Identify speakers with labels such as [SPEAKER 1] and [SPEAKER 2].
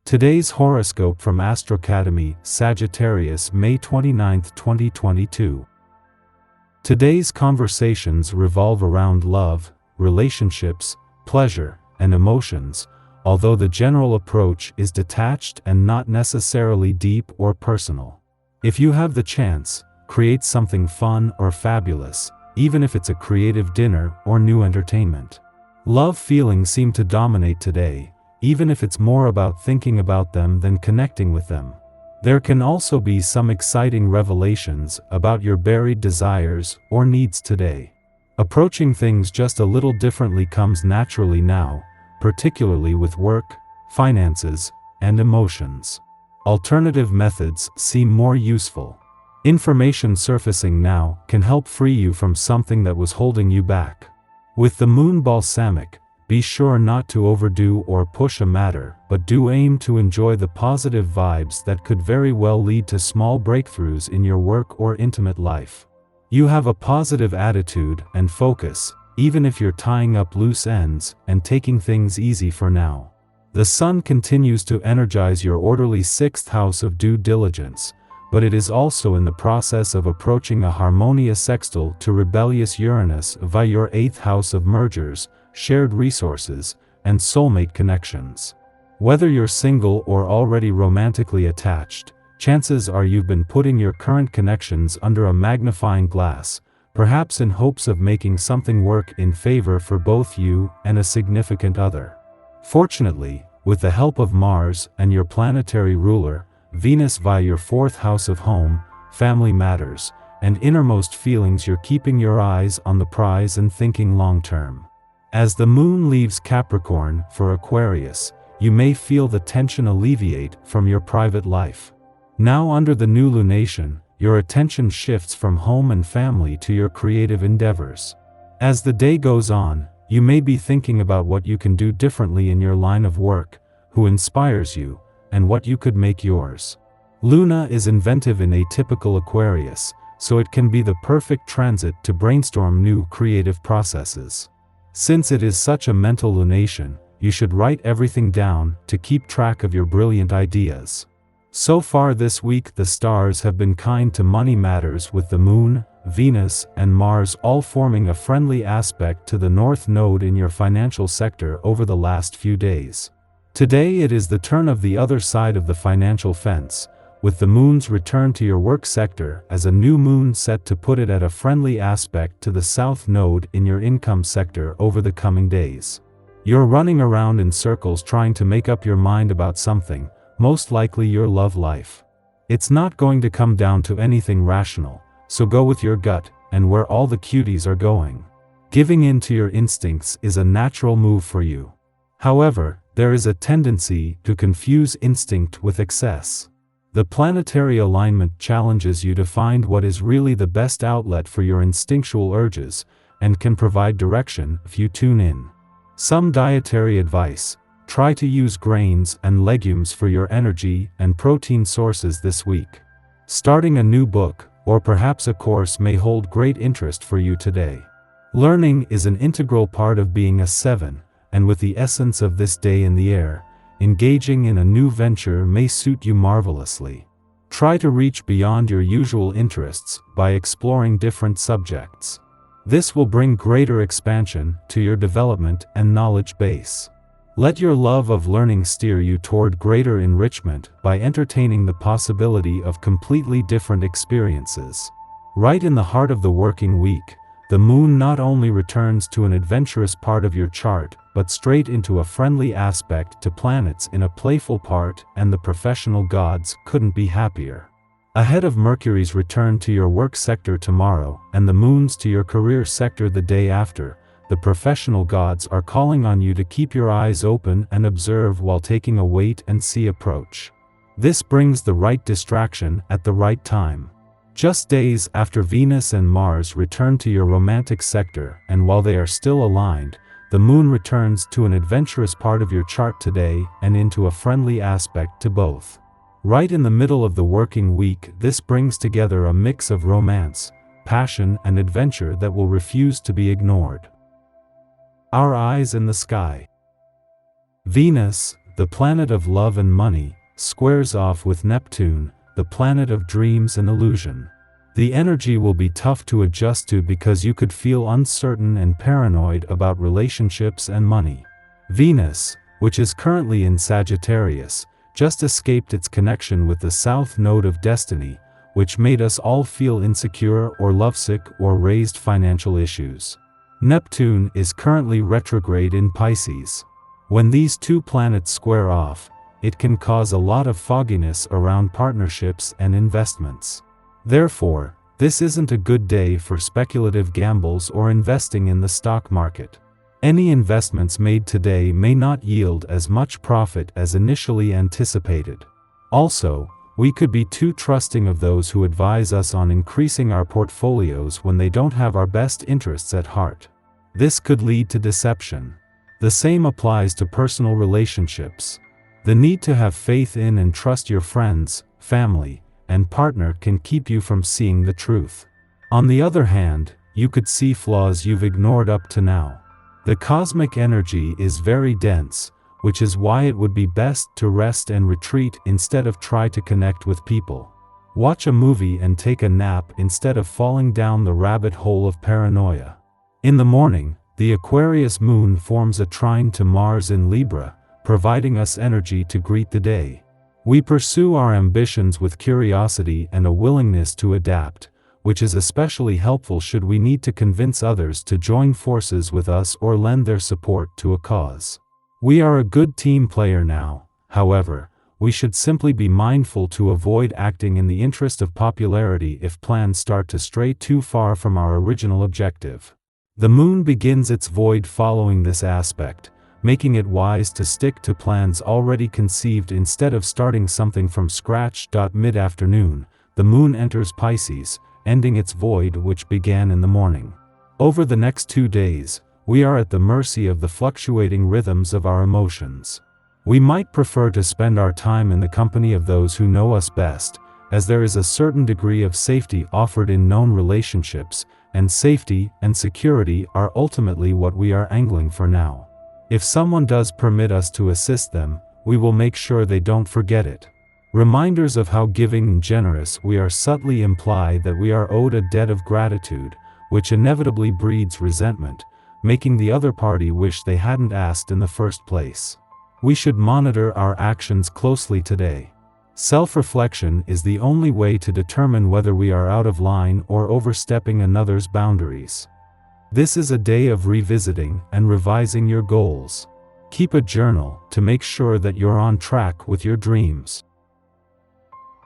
[SPEAKER 1] Today's horoscope from Astrocademy Sagittarius May 29, 2022. Today's conversations revolve around love, relationships, pleasure, and emotions, although the general approach is detached and not necessarily deep or personal. If you have the chance, create something fun or fabulous, even if it's a creative dinner or new entertainment. Love feelings seem to dominate today, even if it's more about thinking about them than connecting with them. There can also be some exciting revelations about your buried desires or needs today. Approaching things just a little differently comes naturally now, particularly with work, finances, and emotions. Alternative methods seem more useful. Information surfacing now can help free you from something that was holding you back. With the moon balsamic, be sure not to overdo or push a matter, but do aim to enjoy the positive vibes that could very well lead to small breakthroughs in your work or intimate life. You have a positive attitude and focus, even if you're tying up loose ends and taking things easy for now. The sun continues to energize your orderly 6th house of due diligence, but it is also in the process of approaching a harmonious sextile to rebellious Uranus via your 8th house of mergers, shared resources, and soulmate connections. Whether you're single or already romantically attached, chances are you've been putting your current connections under a magnifying glass, perhaps in hopes of making something work in favor for both you and a significant other. Fortunately, with the help of Mars and your planetary ruler, Venus via your 4th house of home, family matters, and innermost feelings, you're keeping your eyes on the prize and thinking long-term. As the moon leaves Capricorn for Aquarius, you may feel the tension alleviate from your private life. Now under the new lunation, your attention shifts from home and family to your creative endeavors. As the day goes on, you may be thinking about what you can do differently in your line of work, who inspires you, and what you could make yours. Luna is inventive in atypical Aquarius, so it can be the perfect transit to brainstorm new creative processes. Since it is such a mental lunation, you should write everything down to keep track of your brilliant ideas. So far this week the stars have been kind to money matters, with the moon, Venus, and Mars all forming a friendly aspect to the North Node in your financial sector over the last few days. Today it is the turn of the other side of the financial fence, with the moon's return to your work sector as a new moon set to put it at a friendly aspect to the South Node in your income sector over the coming days. You're running around in circles trying to make up your mind about something, most likely your love life. It's not going to come down to anything rational, so go with your gut and where all the cuties are going. Giving in to your instincts is a natural move for you. However, there is a tendency to confuse instinct with excess. The planetary alignment challenges you to find what is really the best outlet for your instinctual urges, and can provide direction if you tune in. Some dietary advice: try to use grains and legumes for your energy and protein sources this week. Starting a new book, or perhaps a course, may hold great interest for you today. Learning is an integral part of being a 7, and with the essence of this day in the air, engaging in a new venture may suit you marvelously. Try to reach beyond your usual interests by exploring different subjects. This will bring greater expansion to your development and knowledge base. Let your love of learning steer you toward greater enrichment by entertaining the possibility of completely different experiences. Right in the heart of the working week, the moon not only returns to an adventurous part of your chart, but straight into a friendly aspect to planets in a playful part, and the professional gods couldn't be happier. Ahead of Mercury's return to your work sector tomorrow, and the moon's to your career sector the day after, the professional gods are calling on you to keep your eyes open and observe while taking a wait-and-see approach. This brings the right distraction at the right time. Just days after Venus and Mars return to your romantic sector, and while they are still aligned, the moon returns to an adventurous part of your chart today and into a friendly aspect to both. Right in the middle of the working week, this brings together a mix of romance, passion, and adventure that will refuse to be ignored. Our eyes in the sky. Venus, the planet of love and money, squares off with Neptune, the planet of dreams and illusion. The energy will be tough to adjust to because you could feel uncertain and paranoid about relationships and money. Venus, which is currently in Sagittarius, just escaped its connection with the South Node of Destiny, which made us all feel insecure or lovesick or raised financial issues. Neptune is currently retrograde in Pisces. When these two planets square off, it can cause a lot of fogginess around partnerships and investments. Therefore, this isn't a good day for speculative gambles or investing in the stock market. Any investments made today may not yield as much profit as initially anticipated. Also, we could be too trusting of those who advise us on increasing our portfolios when they don't have our best interests at heart. This could lead to deception. The same applies to personal relationships. The need to have faith in and trust your friends, family, and partner can keep you from seeing the truth. On the other hand, you could see flaws you've ignored up to now. The cosmic energy is very dense, which is why it would be best to rest and retreat instead of try to connect with people. Watch a movie and take a nap instead of falling down the rabbit hole of paranoia. In the morning, the Aquarius moon forms a trine to Mars in Libra, providing us energy to greet the day. We pursue our ambitions with curiosity and a willingness to adapt, which is especially helpful should we need to convince others to join forces with us or lend their support to a cause. We are a good team player now, however, we should simply be mindful to avoid acting in the interest of popularity if plans start to stray too far from our original objective. The moon begins its void following this aspect, making it wise to stick to plans already conceived instead of starting something from scratch. Mid-afternoon, the moon enters Pisces, ending its void which began in the morning. Over the next 2 days, we are at the mercy of the fluctuating rhythms of our emotions. We might prefer to spend our time in the company of those who know us best, as there is a certain degree of safety offered in known relationships, and safety and security are ultimately what we are angling for now. If someone does permit us to assist them, we will make sure they don't forget it. Reminders of how giving and generous we are subtly imply that we are owed a debt of gratitude, which inevitably breeds resentment, making the other party wish they hadn't asked in the first place. We should monitor our actions closely today. Self-reflection is the only way to determine whether we are out of line or overstepping another's boundaries. This is a day of revisiting and revising your goals. Keep a journal to make sure that you're on track with your dreams.